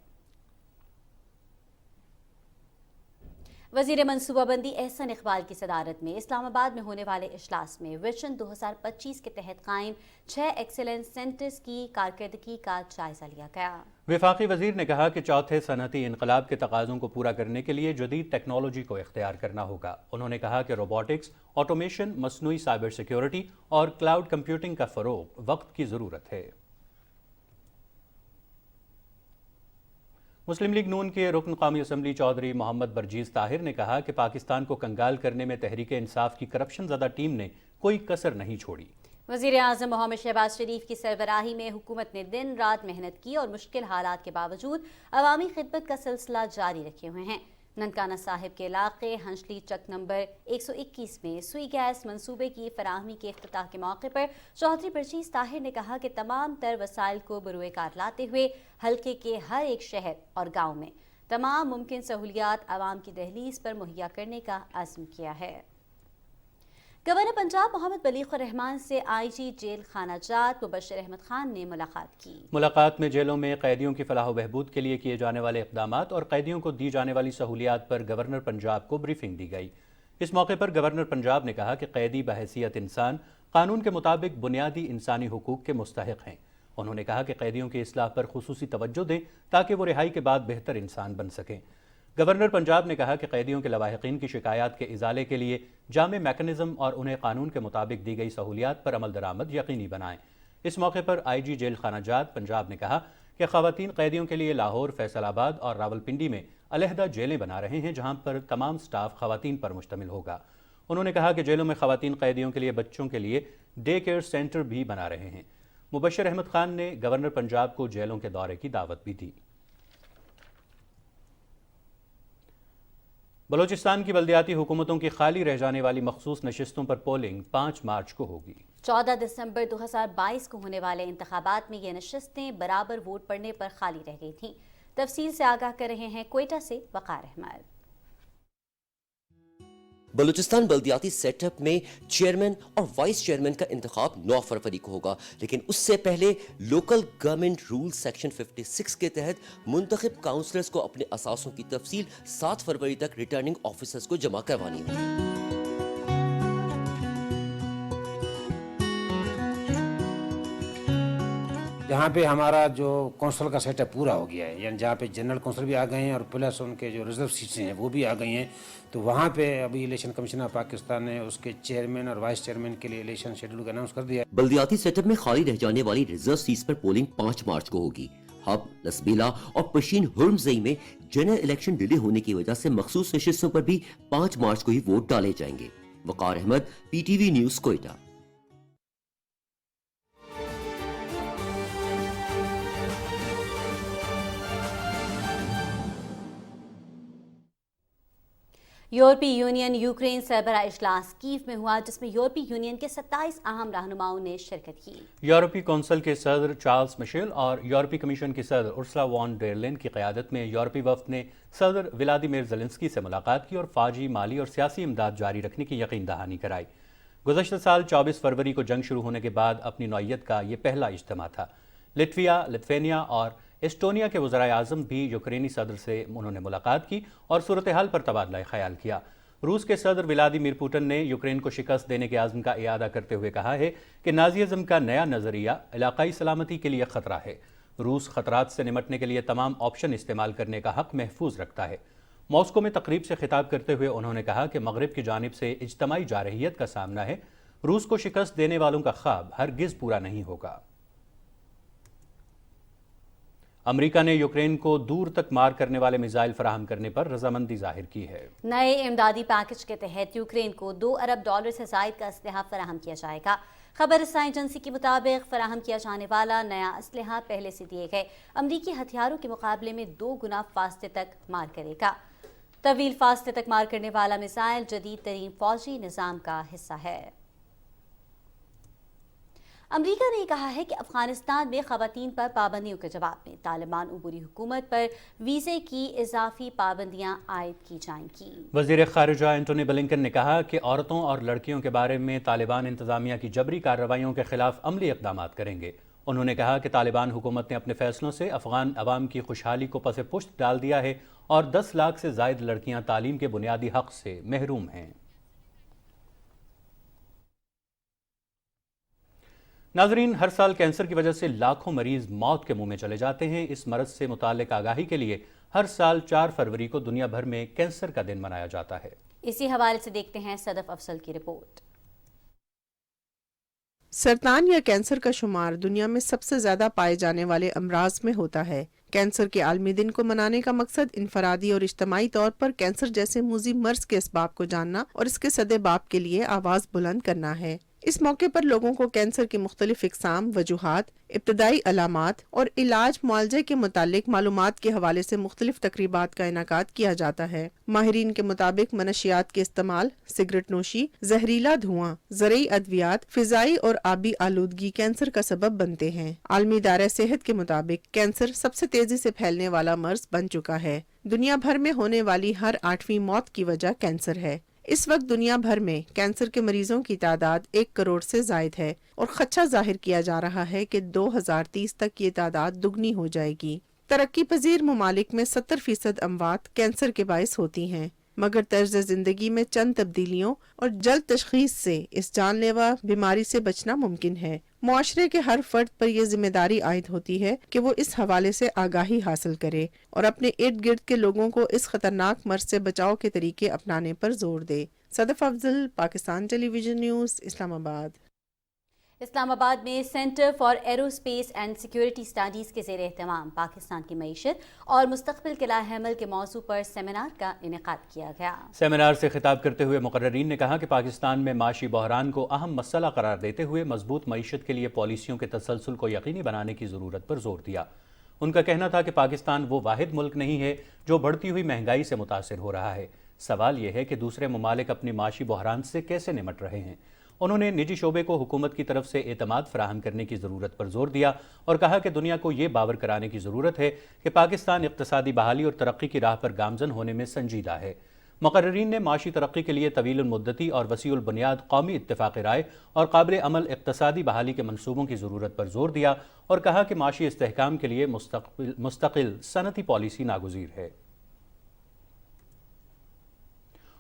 وزیر منصوبہ بندی احسن اقبال کی صدارت میں اسلام آباد میں ہونے والے اجلاس میں ویژن 2025 کے تحت قائم 6 ایکسیلنس سینٹرز کی کارکردگی کا جائزہ لیا گیا۔ وفاقی وزیر نے کہا کہ چوتھے صنعتی انقلاب کے تقاضوں کو پورا کرنے کے لیے جدید ٹیکنالوجی کو اختیار کرنا ہوگا۔ انہوں نے کہا کہ روبوٹکس، آٹومیشن، مصنوعی سائبر سیکیورٹی اور کلاؤڈ کمپیوٹنگ کا فروغ وقت کی ضرورت ہے۔ مسلم لیگ نون کے رکن قومی اسمبلی چودھری محمد برجیز طاہر نے کہا کہ پاکستان کو کنگال کرنے میں تحریک انصاف کی کرپشن زدہ ٹیم نے کوئی کسر نہیں چھوڑی۔ وزیر اعظم محمد شہباز شریف کی سربراہی میں حکومت نے دن رات محنت کی اور مشکل حالات کے باوجود عوامی خدمت کا سلسلہ جاری رکھے ہوئے ہیں۔ ننکانہ صاحب کے علاقے ہنشلی چک نمبر 121 میں سوئی گیس منصوبے کی فراہمی کے افتتاح کے موقع پر چودھری برجیز طاہر نے کہا کہ تمام تر وسائل کو بروئے کار لاتے ہوئے حلقے کے ہر ایک شہر اور گاؤں میں تمام ممکن سہولیات عوام کی دہلیز پر مہیا کرنے کا عزم کیا ہے۔ گورنر پنجاب محمد بلیغ الرحمان سے آئی جی جیل خانہ جات مبشر احمد خان نے ملاقات کی۔ ملاقات میں جیلوں میں قیدیوں کی فلاح و بہبود کے لیے کیے جانے والے اقدامات اور قیدیوں کو دی جانے والی سہولیات پر گورنر پنجاب کو بریفنگ دی گئی۔ اس موقع پر گورنر پنجاب نے کہا کہ قیدی بحیثیت انسان قانون کے مطابق بنیادی انسانی حقوق کے مستحق ہیں۔ انہوں نے کہا کہ قیدیوں کی اصلاح پر خصوصی توجہ دیں تاکہ وہ رہائی کے بعد بہتر انسان بن سکیں۔ گورنر پنجاب نے کہا کہ قیدیوں کے لواحقین کی شکایات کے ازالے کے لیے جامع میکنزم اور انہیں قانون کے مطابق دی گئی سہولیات پر عمل درآمد یقینی بنائیں۔ اس موقع پر آئی جی جیل خانہ جات پنجاب نے کہا کہ خواتین قیدیوں کے لیے لاہور، فیصل آباد اور راولپنڈی میں علیحدہ جیلیں بنا رہے ہیں، جہاں پر تمام سٹاف خواتین پر مشتمل ہوگا۔ انہوں نے کہا کہ جیلوں میں خواتین قیدیوں کے لیے بچوں کے لیے ڈے کیئر سینٹر بھی بنا رہے ہیں۔ مبشر احمد خان نے گورنر پنجاب کو جیلوں کے دورے کی دعوت بھی دی۔ بلوچستان کی بلدیاتی حکومتوں کی خالی رہ جانے والی مخصوص نشستوں پر پولنگ 5 مارچ کو ہوگی۔ 14 دسمبر 2022 کو ہونے والے انتخابات میں یہ نشستیں برابر ووٹ پڑنے پر خالی رہ گئی تھیں۔ تفصیل سے آگاہ کر رہے ہیں کوئٹہ سے وقار احمد۔ بلوچستان بلدیاتی سیٹ اپ میں چیئرمین اور وائس چیئرمین کا انتخاب 9 فروری کو ہوگا، لیکن اس سے پہلے لوکل گورنمنٹ رول سیکشن 56 کے تحت منتخب کاؤنسلرز کو اپنے اثاثوں کی تفصیل 7 فروری تک ریٹرننگ آفیسرز کو جمع کروانی ہوگی۔ یہاں پہ ہمارا جو کونسل کا سیٹ اپ پورا ہو گیا ہے، یعنی جہاں پہ جنرل کونسل بھی آ گئے ہیں اور پلس ان کے جو ریزرو سیٹس ہیں وہ بھی آ گئی ہیں، تو وہاں پہ ابھی الیکشن کمیشن آف پاکستان نے اس کے چیئرمین اور وائس چیئرمین کے لیے الیکشن شیڈول کا اناؤنس کر دیا ہے۔ بلدیاتی سیٹ اپ میں خالی رہ جانے والی ریزرو سیٹس پر پولنگ 5 مارچ کو ہوگی۔ ہب، لسبیلا اور پشین ہرمزئی میں جنرل الیکشن ڈیلے ہونے کی وجہ سے مخصوص نشستوں پر بھی 5 مارچ کو ہی ووٹ ڈالے جائیں گے۔ وقار احمد، PTV نیوز، کوئٹہ۔ یورپی یونین یوکرین سربراہ اجلاس کیف میں ہوا، جس میں یورپی یونین کے 27 اہم رہنماؤں نے شرکت کی۔ یورپی کونسل کے صدر چارلس مشیل اور یورپی کمیشن کی صدر ارسلا وان ڈیر لین کی قیادت میں یورپی وفد نے صدر ولادیمیر زیلنسکی سے ملاقات کی اور فوجی، مالی اور سیاسی امداد جاری رکھنے کی یقین دہانی کرائی۔ گزشتہ سال 24 فروری کو جنگ شروع ہونے کے بعد اپنی نوعیت کا یہ پہلا اجتماع تھا۔ لٹویا، لتھوینیا اور ایسٹونیا کے وزرائے اعظم بھی یوکرینی صدر سے انہوں نے ملاقات کی اور صورتحال پر تبادلہ خیال کیا۔ روس کے صدر ولادیمیر پوٹن نے یوکرین کو شکست دینے کے عزم کا اعادہ کرتے ہوئے کہا ہے کہ نازیزم کا نیا نظریہ علاقائی سلامتی کے لیے خطرہ ہے۔ روس خطرات سے نمٹنے کے لیے تمام آپشن استعمال کرنے کا حق محفوظ رکھتا ہے۔ ماسکو میں تقریب سے خطاب کرتے ہوئے انہوں نے کہا کہ مغرب کی جانب سے اجتماعی جارحیت کا سامنا ہے۔ روس کو شکست دینے والوں کا خواب ہرگز پورا نہیں ہوگا۔ امریکہ نے یوکرین کو دور تک مار کرنے والے میزائل فراہم کرنے پر رضامندی ظاہر کی ہے۔ نئے امدادی پیکج کے تحت یوکرین کو $2 ارب سے زائد کا اسلحہ فراہم کیا جائے گا۔ خبر رساں ایجنسی کے مطابق فراہم کیا جانے والا نیا اسلحہ پہلے سے دیے گئے امریکی ہتھیاروں کے مقابلے میں 2 گنا فاصلے تک مار کرے گا۔ طویل فاصلے تک مار کرنے والا میزائل جدید ترین فوجی نظام کا حصہ ہے۔ امریکہ نے کہا ہے کہ افغانستان میں خواتین پر پابندیوں کے جواب میں طالبان عبوری حکومت پر ویزے کی اضافی پابندیاں عائد کی جائیں گی۔ وزیر خارجہ اینٹونی بلنکن نے کہا کہ عورتوں اور لڑکیوں کے بارے میں طالبان انتظامیہ کی جبری کارروائیوں کے خلاف عملی اقدامات کریں گے۔ انہوں نے کہا کہ طالبان حکومت نے اپنے فیصلوں سے افغان عوام کی خوشحالی کو پس پشت ڈال دیا ہے اور 10 لاکھ سے زائد لڑکیاں تعلیم کے بنیادی حق سے محروم ہیں۔ ناظرین، ہر سال کینسر کی وجہ سے لاکھوں مریض موت کے منہ میں چلے جاتے ہیں۔ اس مرض سے متعلق آگاہی کے لیے ہر سال 4 فروری کو دنیا بھر میں کینسر کا دن منایا جاتا ہے۔ اسی حوالے سے دیکھتے ہیں صدف افضل کی رپورٹ۔ سرطان یا کینسر کا شمار دنیا میں سب سے زیادہ پائے جانے والے امراض میں ہوتا ہے۔ کینسر کے عالمی دن کو منانے کا مقصد انفرادی اور اجتماعی طور پر کینسر جیسے موذی مرض کے اسباب کو جاننا اور اس کے سدباب کے لیے آواز بلند کرنا ہے۔ اس موقع پر لوگوں کو کینسر کی مختلف اقسام، وجوہات، ابتدائی علامات اور علاج معالجے کے متعلق معلومات کے حوالے سے مختلف تقریبات کا انعقاد کیا جاتا ہے۔ ماہرین کے مطابق منشیات کے استعمال، سگریٹ نوشی، زہریلا دھواں، زرعی ادویات، فضائی اور آبی آلودگی کینسر کا سبب بنتے ہیں۔ عالمی ادارہ صحت کے مطابق کینسر سب سے تیزی سے پھیلنے والا مرض بن چکا ہے۔ دنیا بھر میں ہونے والی ہر 8ویں موت کی وجہ کینسر ہے۔ اس وقت دنیا بھر میں کینسر کے مریضوں کی تعداد 1 کروڑ سے زائد ہے اور خدشہ ظاہر کیا جا رہا ہے کہ 2030 تک یہ تعداد دگنی ہو جائے گی۔ ترقی پذیر ممالک میں 70% اموات کینسر کے باعث ہوتی ہیں، مگر طرز زندگی میں چند تبدیلیوں اور جلد تشخیص سے اس جان لیوا بیماری سے بچنا ممکن ہے۔ معاشرے کے ہر فرد پر یہ ذمہ داری عائد ہوتی ہے کہ وہ اس حوالے سے آگاہی حاصل کرے اور اپنے ارد گرد کے لوگوں کو اس خطرناک مرض سے بچاؤ کے طریقے اپنانے پر زور دے۔ صدف افضل، پاکستان ٹیلی ویژن نیوز، اسلام آباد۔ اسلام آباد میں centre for arrow space and security studies کے زیر اہتمام پاکستان کی معیشت اور مستقبل کے لاہ عمل کے موضوع پر سیمینار کا انعقاد کیا گیا۔ سیمینار سے خطاب کرتے ہوئے مقررین نے کہا کہ پاکستان میں معاشی بحران کو اہم مسئلہ قرار دیتے ہوئے مضبوط معیشت کے لیے پالیسیوں کے تسلسل کو یقینی بنانے کی ضرورت پر زور دیا۔ ان کا کہنا تھا کہ پاکستان وہ واحد ملک نہیں ہے جو بڑھتی ہوئی مہنگائی سے متاثر ہو رہا ہے۔ سوال یہ ہے کہ دوسرے ممالک اپنی معاشی بحران سے کیسے نمٹ رہے ہیں۔ انہوں نے نجی شعبے کو حکومت کی طرف سے اعتماد فراہم کرنے کی ضرورت پر زور دیا اور کہا کہ دنیا کو یہ باور کرانے کی ضرورت ہے کہ پاکستان اقتصادی بحالی اور ترقی کی راہ پر گامزن ہونے میں سنجیدہ ہے۔ مقررین نے معاشی ترقی کے لیے طویل المدتی اور وسیع البنیاد قومی اتفاق رائے اور قابل عمل اقتصادی بحالی کے منصوبوں کی ضرورت پر زور دیا اور کہا کہ معاشی استحکام کے لیے مستقل صنعتی پالیسی ناگزیر ہے۔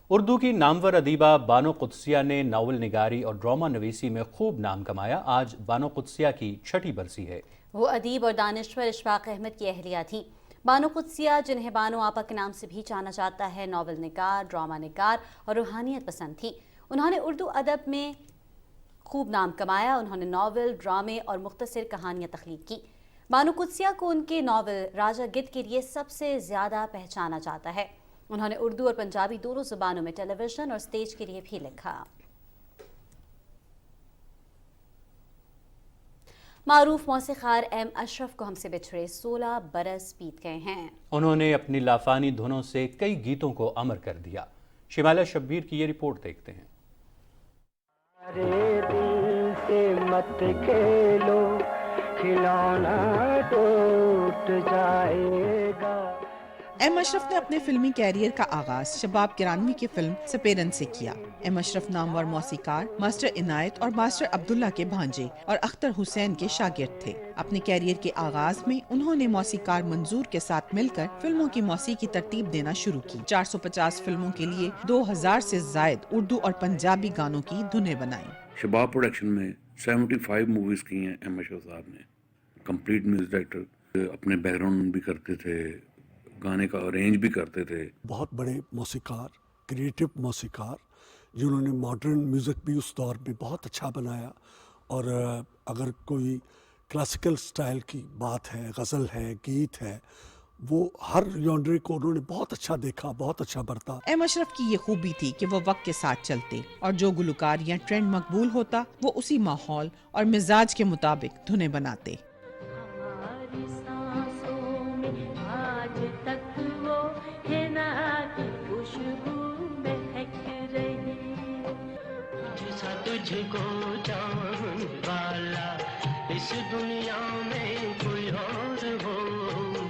اردو کی نامور ادیبہ بانو قدسیہ نے ناول نگاری اور ڈرامہ نویسی میں خوب نام کمایا۔ آج بانو قدسیہ کی 6ٹھی برسی ہے۔ وہ ادیب اور دانشور اشفاق احمد کی اہلیہ تھیں۔ بانو قدسیہ، جنہیں بانو آپا کے نام سے بھی جانا جاتا ہے، ناول نگار، ڈرامہ نگار اور روحانیت پسند تھی۔ انہوں نے اردو ادب میں خوب نام کمایا۔ انہوں نے ناول، ڈرامے اور مختصر کہانیاں تخلیق کی۔ بانو قدسیہ کو ان کے ناول راجہ گدھ کے لیے سب سے زیادہ پہچانا جاتا ہے۔ انہوں نے اردو اور پنجابی دونوں زبانوں میں ٹیلی ویژن اور سٹیج کے لیے بھی لکھا۔ معروف موسیقار ایم اشرف کو ہم سے بچھڑے 16 برس بیت گئے ہیں۔ انہوں نے اپنی لافانی دھنوں سے کئی گیتوں کو امر کر دیا۔ शिमाला शब्बीर की ये रिपोर्ट देखते हैं। दिल से मत खेलो, खिलौना टूट जाएगा। एम अशरफ ने अपने फिल्मी कैरियर का आगाज शबाब किरानवी की फिल्म सपेरन से किया। एम अशरफ नामवर मौसीकार मास्टर इनायत और मास्टर अब्दुल्ला के भांजे और अख्तर हुसैन के शागिर्द थे। अपने कैरियर के आगाज में उन्होंने मौसीकार मंजूर के साथ मिलकर फिल्मों की मौसीकी तरतीब देना शुरू की। 450 फिल्मों के लिए 2000 से जायद उर्दू और पंजाबी गानों की धुनें बनाई। शबाब प्रोडक्शन में 75 मूवीज की हैं एम अशरफ साहब ने। कंप्लीट म्यूजिक डायरेक्टर, अपने बैकग्राउंड भी करते थे, गाने का अरेंज भी करते थे। बहुत बड़े मौसीकार, क्रिएटिव मौसीकार, जिन्होंने मॉडर्न म्यूज़िक भी उस दौर में बहुत अच्छा बनाया। और अगर कोई क्लासिकल स्टाइल की बात है, गज़ल है, गीत है, वो हर जॉनरे को उन्होंने बहुत अच्छा देखा, बहुत अच्छा बरता। एम अशरफ की ये खूबी थी कि वो वक्त के साथ चलते और जो गुलकार या ट्रेंड मकबूल होता वो उसी माहौल और मिजाज के मुताबिक धुनें बनाते। तुझको चाहने वाला इस दुनिया में कोई और हो,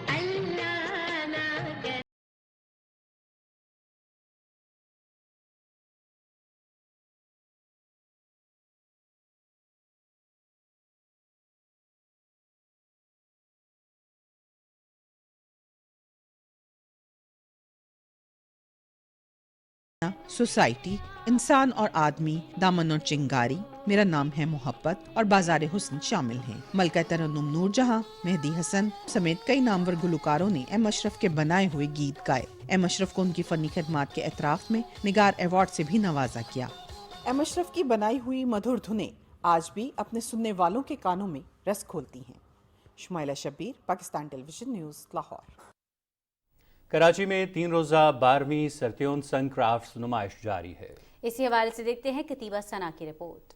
अल्लाह ना करे। सोसाइटी, इंसान और आदमी, दामन और चिंगारी, मेरा नाम है मोहब्बत और बाजार हुस्न शामिल हैं। मलका तरन्नुम नूरजहां, मेहदी हसन समेत कई नामवर गुलकारों ने एम अशरफ के बनाए हुए गीत गाए। एम अशरफ को उनकी फनी खिदमात के एतराफ में निगार अवार्ड से भी नवाजा किया। एम अशरफ की बनाई हुई मधुर धुनें आज भी अपने सुनने वालों के कानों में रस खोलती हैं। Shumaila Shabbir, Pakistan television news, Lahore. कराची में 3 रोज़ा 12वीं सरत्योन सन क्राफ्ट्स नुमाइश जारी है। इसी हवाले से देखते हैं कतीबा सना की रिपोर्ट।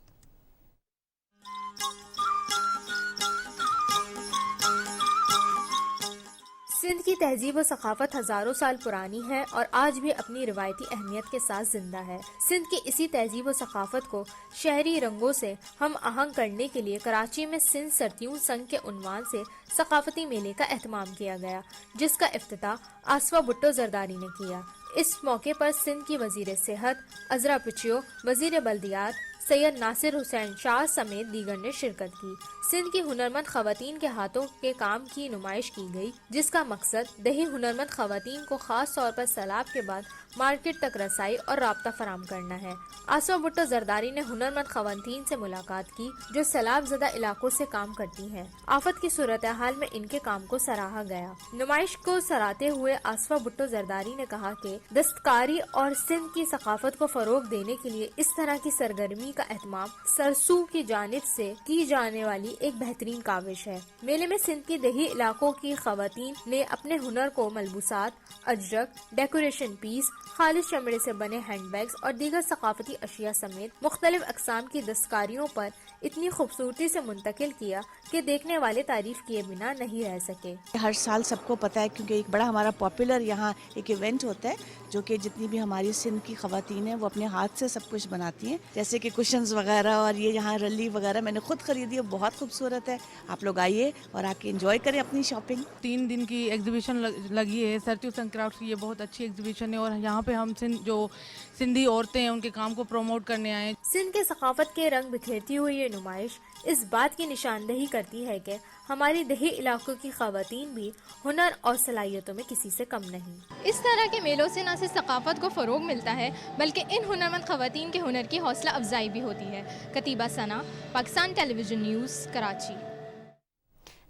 सिंध की तहजीब और सकाफत हजारों साल पुरानी है और आज भी अपनी रिवायती अहमियत के साथ जिंदा है। सिंध की इसी तहजीब और सकाफत को शहरी रंगों से हम आहंग करने के लिए कराची में सिंध सरत्यून संघ के उन्वान से सकाफती मेले का एहतमाम किया गया, जिसका इफ्तिताह आसफा भुट्टो जरदारी ने किया। इस मौके पर सिंध की वजीर सेहत अजरा पिचियो, वजीर बल्दियात सैयद नासिर हुसैन शाह समेत दीगर ने शिरकत की। सिंध की हुनरमंद खवातीन के हाथों के काम की नुमाइश की गई, जिसका मकसद दही हुनरमंद खवातीन को खास तौर पर सैलाब के बाद मार्केट तक रसाई और राब्ता फराम करना है। आसफा भुट्टो जरदारी ने हुनरमंद खवातीन से मुलाकात की जो सैलाब ज़दा इलाकों से काम करती हैं। आफत की सूरत हाल में इनके काम को सराहा गया। नुमाइश को सराहते हुए आसफा भुट्टो जरदारी ने कहा कि दस्तकारी और सिंध की सकाफत को फरोग देने के लिए इस तरह की सरगर्मी का एहतमाम सरसू की जानिब से की जाने वाली एक बेहतरीन काविश है। मेले में सिंध की दही इलाकों की खवातीन ने अपने हुनर को मलबूसात, अजरक, डेकोरेशन पीस, खालिश चमड़े से बने हैंडबैग्स और दीगर सकाफती अशिया समेत मुख्तलिफ अकसाम की दस्तकारियों पर इतनी खूबसूरती से मुंतकिल किया कि देखने वाले तारीफ किए बिना नहीं रह सके। हर साल सबको पता है क्योंकि एक बड़ा हमारा पॉपुलर यहाँ एक इवेंट होता है जो कि जितनी भी हमारी सिंध की खवातीन हैं वो अपने हाथ से सब कुछ बनाती हैं, जैसे कि कुशन्स वगैरह और ये यहाँ रली वगैरह मैंने खुद खरीदी है, बहुत खूबसूरत है। आप लोग आइए और आके एंजॉय करें अपनी शॉपिंग। 3 दिन की एग्जीबिशन लगी है सरत्यून सन क्राफ्ट्स की, ये बहुत अच्छी एग्जीबिशन है और यहाँ पे हम जो सिंधी औरतें हैं उनके काम को प्रमोट करने आए। सिंध के सकाफत के रंग बिखेरती हुई ये नुमाइश इस बात की निशानदही करती है कि हमारी दही इलाकों की खवातीन भी हुनर और सलाहियतों में किसी से कम नहीं। इस तरह के मेलों से न सिर्फ सकाफत को फ़रोग मिलता है बल्कि इन हुनरमंद खवातीन के हुनर की हौसला अफजाई भी होती है। कतीबा सना, पाकिस्तान टेलीविजन न्यूज़, कराची।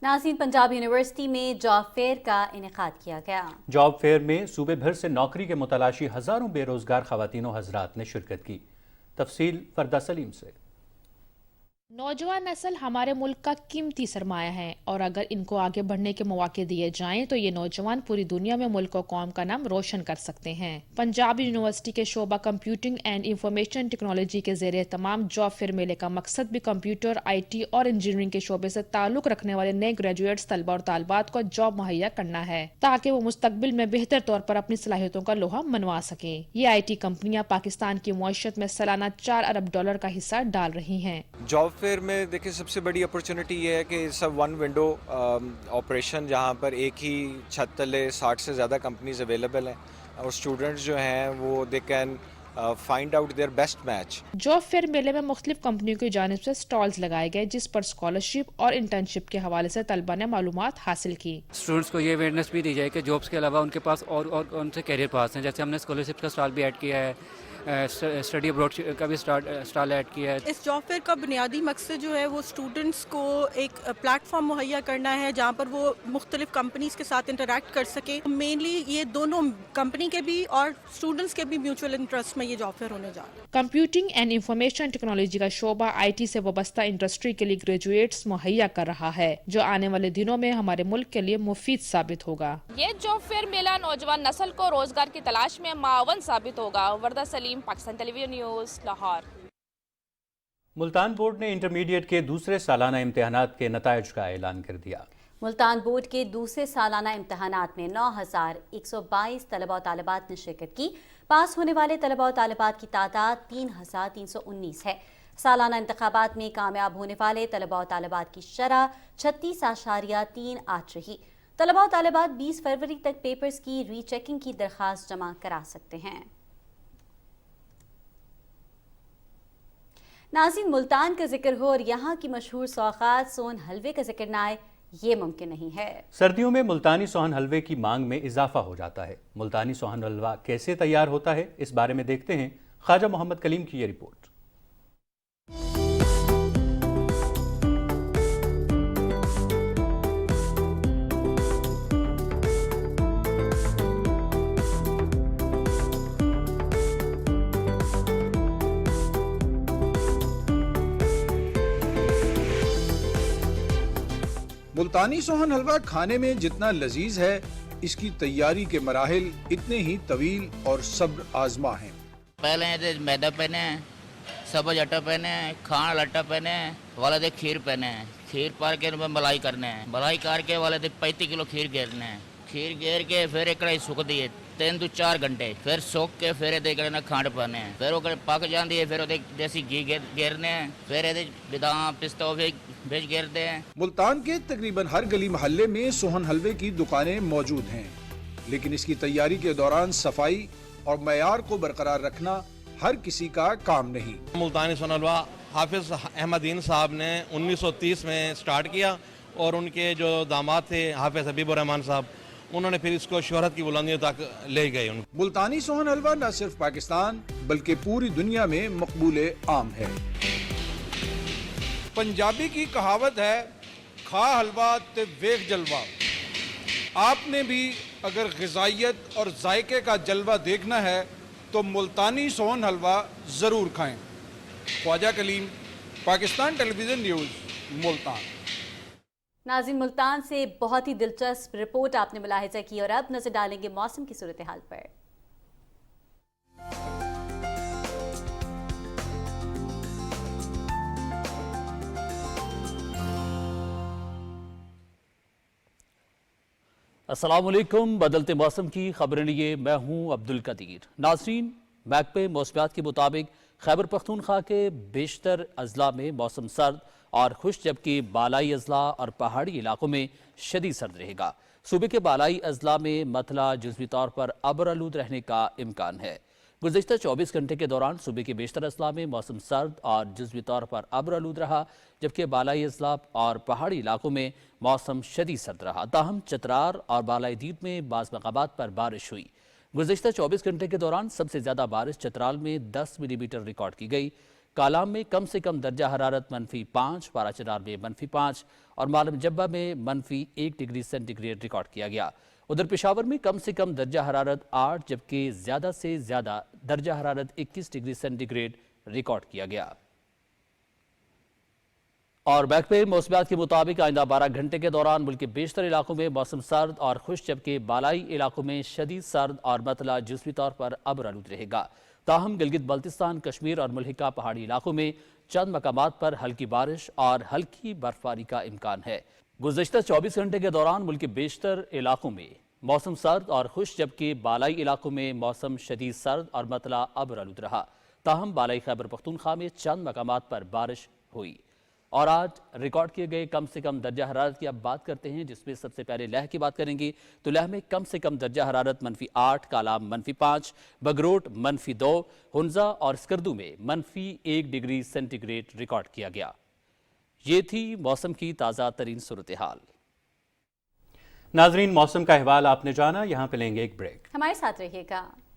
नाज़रीन, पंजाब यूनिवर्सिटी में जॉब फेयर का इनेकाद किया गया। जॉब फेयर में सूबे भर से नौकरी के मुतलाशी हजारों बेरोजगार खवातीन और हजरात ने शिरकत की। तफसील फरदा सलीम से। नौजवान नस्ल हमारे मुल्क का कीमती सरमाया है और अगर इनको आगे बढ़ने के मौके दिए जाएं तो ये नौजवान पूरी दुनिया में मुल्क और कौम का नाम रोशन कर सकते हैं। पंजाब यूनिवर्सिटी के शोबा कंप्यूटिंग एंड इंफॉर्मेशन टेक्नोलॉजी के ज़ेरे तमाम जॉब फेयर मेले का मकसद भी कंप्यूटर, IT और इंजीनियरिंग के शोबे से ताल्लुक रखने वाले नए ग्रेजुएट्स तलबा और तालबात को जॉब मुहैया करना है ताकि वो मुस्तकबिल में बेहतर तौर पर अपनी सलाहियतों का लोहा मनवा सके। ये IT कंपनियां पाकिस्तान की मुआशरत में सालाना $4 अरब का हिस्सा डाल रही हैं। जॉब फेयर में देखिए सबसे बड़ी अपॉर्चुनिटी ये है कि सब वन विंडो ऑपरेशन, जहाँ पर एक ही छत तले 60 से ज़्यादा कंपनीज अवेलेबल हैं और स्टूडेंट्स जो हैं वो they can find out their best match. Job fair मेले में मुख्तलिफ कंपनियों की जानिब से स्टॉल्स लगाए गए जिस पर स्कॉलरशिप और इंटर्नशिप के हवाले से तलबा ने मालूमात हासिल की। स्टूडेंट्स को ये अवेयरनेस भी दी जाए कि जॉब्स के अलावा उनके पास और कौन से कैरियर पास हैं। जैसे हमने स्कॉलरशिप का स्टॉल भी ऐड किया है, स्टडी अब्रॉड का भी स्टॉल ऐड किया है। इस जॉब फेयर का बुनियादी मकसद जो है वो स्टूडेंट्स को एक प्लेटफॉर्म मुहैया करना है जहाँ पर वो मुख्तलिफ कंपनीज के साथ इंटरेक्ट कर सके। मेनली ये दोनों कंपनी के भी और स्टूडेंट्स के भी म्यूचुअल इंटरेस्ट में ये जॉब फेयर होने जा रहा है। कंप्यूटिंग एंड इंफॉर्मेशन टेक्नोलॉजी का शोबा IT से वाबस्ता इंडस्ट्री के लिए ग्रेजुएट्स मुहैया कर रहा है जो आने वाले दिनों में हमारे मुल्क के लिए मुफीद साबित होगा। ये जॉब फेयर मेला नौजवान नस्ल को रोजगार की तलाश में मावन साबित होगा। Warda Saleem, Pakistan television news, Lahore. Multan board ने इंटरमीडिएट के दूसरे सालाना इम्तिहानात के नताइज का ऐलान कर दिया। मुल्तान बोर्ड के दूसरे सालाना इम्तहानात में 9,122 तलबा और तालिबात ने शिरकत की। पास होने वाले तलबा और तालिबात की तादाद 3,319 है। सालाना इंतखाबात में कामयाब होने वाले तलबा और तालिबात की शरह 36.38 रही। तलबा और तालिबात 20 फरवरी तक पेपर्स की रीचेकिंग की दरख्वास्त जमा करा सकते हैं। नाज़रीन, मुल्तान का जिक्र हो और यहाँ की मशहूर सौगात सोहन हलवे का जिक्र ना आए, ये मुमकिन नहीं है। सर्दियों में मुल्तानी सोहन हलवे की मांग में इजाफा हो जाता है। मुल्तानी सोहन हलवा कैसे तैयार होता है, इस बारे में देखते हैं ख्वाजा मोहम्मद कलीम की ये रिपोर्ट। मुल्तानी सोहन हलवा खाने में जितना लजीज है, इसकी तैयारी के मराहिल इतने ही तवील और सब्र आजमा हैं। पहले मैदा पहने, सब्ज आटा पहने, खांड आटा पहने, वाले दे खीर पहने, खीर पार के मलाई करने, मलाई करके वाले दे 35 किलो खीर घेरने, खीर घेर के फिर एक कढ़ाई सुख दिए 3 ਤੋਂ 4 घंटे, फिर सोख के फिर ये करना खंड पाने, फिर वो पक जाती है, फिर वो देसी घी घेरने, फिर ये बादाम पिस्ता भेज घेरते हैं। मुल्तान के तकरीबन हर गली मोहल्ले में सोहन हलवे की दुकानें मौजूद हैं, लेकिन इसकी तैयारी के दौरान सफाई और मयार को बरकरार रखना हर किसी का काम नहीं। मुल्तानी सोहन हलवा हाफिज अहमदीन साहब ने 1930 में स्टार्ट किया और उनके जो दामाद थे हाफिज हबीबुर रहमान साहब, उन्होंने फिर इसको शोहरत की बुलंदियों तक ले गए। मुल्तानी सोहन हलवा न सिर्फ पाकिस्तान बल्कि पूरी दुनिया में मकबूल आम है। पंजाबी की कहावत है, खा हलवा ते वेख जलवा। आपने भी अगर ग़िज़ाइयत और जायके का जलवा देखना है तो मुल्तानी सोहन हलवा ज़रूर खाएं। Khawaja Kaleem, Pakistan television news, Multan. नाज़रीन, मुल्तान से बहुत ही दिलचस्प रिपोर्ट आपने मुलाहिजा की और अब नजर डालेंगे मौसम की सूरत हाल पर। अस्सलामुअलैकुम। बदलते मौसम की खबरें लिए मैं हूं अब्दुल कदीर। नाज़रीन, महकमे मौसमियात के मुताबिक खैबर पख्तूनख्वा के बेशतर अजला में मौसम सर्द और खुश, जबकि बालाई अजला और पहाड़ी इलाकों में शदीद सर्द रहेगा। सूबे के बालाई अजला में मतला जुज़वी तौर पर अबरआलूद रहने का इम्कान है। गुज़िश्ता 24 घंटे के दौरान सूबे के बेशतर अजला में मौसम सर्द और जुज़वी तौर पर अबरआलूद रहा, जबकि बालाई अजला और पहाड़ी इलाकों में मौसम शदीद सर्द रहा। ताहम चतरार और बालाई दीप में बाज़ मकामात पर बारिश हुई। गुज़िश्ता 24 घंटे के दौरान सबसे ज़्यादा बारिश चतराल में 10 मिलीमीटर रिकॉर्ड की गई। कालाम में कम से कम दर्जा हरारत -5, पाराचरार में -5 और मालम जब्बा में -1 डिग्री सेंटीग्रेड रिकॉर्ड किया गया। उधर पेशावर में कम से कम दर्जा हरारत 8 जबकि ज़्यादा से ज़्यादा दर्जा हरारत 21 डिग्री सेंटीग्रेड रिकॉर्ड किया गया। اور बैक पे मौसमियात के मुताबिक आइंदा 12 घंटे के दौरान मुल्क के बेशतर इलाकों में मौसम सर्द और खुश्क, जबकि बालाई इलाकों में शदीद सर्द और मतला जुज़वी तौर पर अब्र आलूद रहेगा। ताहम गिलगित बल्तिस्तान, कश्मीर और मुल्हिका पहाड़ी इलाकों में चंद मकामात पर हल्की बारिश और हल्की बर्फबारी का इम्कान है। गुज़श्ता 24 घंटे के दौरान मुल्क के बेशतर इलाकों में मौसम सर्द और खुश्क, जबकि बालाई इलाकों में मौसम शदीद सर्द और मतला अब्र आलूद रहा। ताहम बालाई खैबर पख्तूनख्वा में चंद मकामात पर बारिश हुई। और आज रिकॉर्ड किए गए कम से कम दर्जा हरारत की अब बात करते हैं, जिसमें सबसे पहले लह की बात करेंगे। तो लह में कम से कम दर्जा हरारत -8, कालाम -5, बगरोट -2, हुंजा और स्कर्दू में -1 डिग्री सेंटीग्रेड रिकॉर्ड किया गया। ये थी मौसम की ताज़ा तरीन सूरत हाल। नाजरीन, मौसम का अहवाल आपने जाना, यहाँ पे लेंगे एक ब्रेक। हमारे साथ रहिएगा।